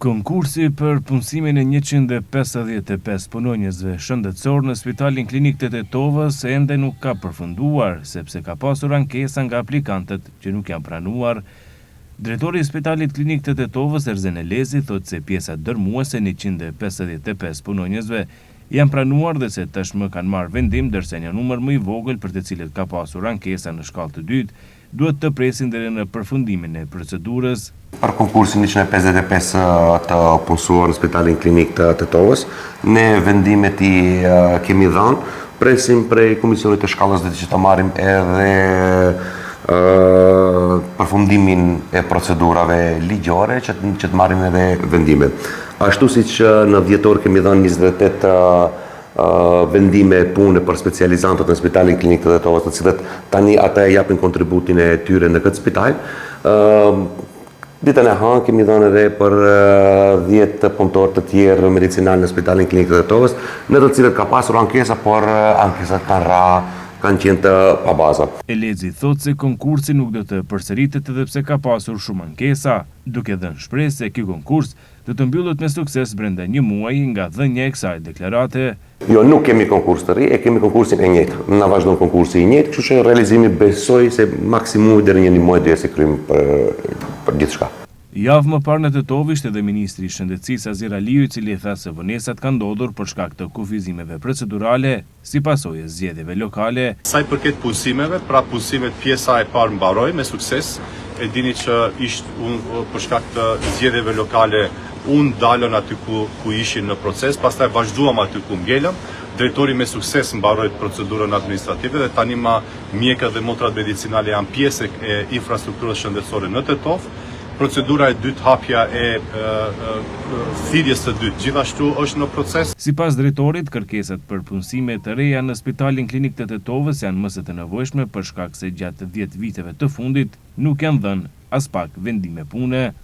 Konkursi për punësimin e 155 punonjësve shëndetësor në Spitalin Klinik të Tetovës ende nuk ka përfunduar, sepse ka pasur ankesa nga aplikantët që nuk janë pranuar. Drejtori i Spitalit Klinik të Tetovës, Erzen Elezi, thotë se pjesa dërmuese 155 punonjësve janë pranuar dhe se tashmë kanë marrë vendim, ndërsa një numër më i vogël për të cilët ka pasur ankesa në shkallë të dytë, duhet të presin deri në përfundimin e procedurës. Për konkursin 155 të punësuar në Spitalin Klinik të Tetovës, ne vendimet i kemi dhënë, presim prej Komisionit të Shkallës dhe që të marrim edhe përfundimin e procedurave ligjore që të marrim edhe vendimet. Ashtu si që në dhjetor kemi dhënë 28 vendime pune për specializantët në Spitalin Klinik të Tetovës, të cilët tani ata e japin kontributin e tyre në këtë spital. Ditën e hënë kemi dhënë edhe për 10 punëtorë të tjerë medicinal në Spitalin Klinik të Tetovës, në të cilët ka pasur ankesa, por ankesat kanë qenë të pabaza. Elezi thotë se konkursi nuk do të përsëritet edhe pse ka pasur shumë ankesa, duke dhënë shpresë se ky konkurs do të mbyllet me sukses brenda një muaji nga dhënia e kësaj deklarate. Jo, nuk kemi konkurs të ri, e kemi konkursin e njëjtë. Na vazhdon konkursi i njëjtë, kështu që realizimi besoj se maksimumi deri një muaj do të kryejmë për gjithçka. Javë më parë në Tetovë ishte edhe Ministri i Shëndetësisë Azir Aliu, i cili tha se vonesat kanë ndodhur për shkak të kufizimeve procedurale si pasojë zgjedhjeve lokale. Sa i përket punësimeve, pra punësimet pjesa e parë mbaroi me sukses. E dini që për shkak të zgjedhjeve lokale unë dalën aty ku ishin në proces, pastaj vazhduam aty ku ngelëm. Drejtori me sukses mbaroi procedurën administrative dhe tani mjekët dhe motrat medicinale janë pjesë e infrastrukturës shëndetësore në Tetovë. Procedura e dytë, hapja e thirrjes së dytë, gjithashtu është në proces. Sipas drejtorit, kërkesat për punësime të reja në Spitalin Klinik të Tetovës janë më së të nevojshme për shkak se gjatë 10 viteve të fundit nuk janë dhënë as pak vendime pune.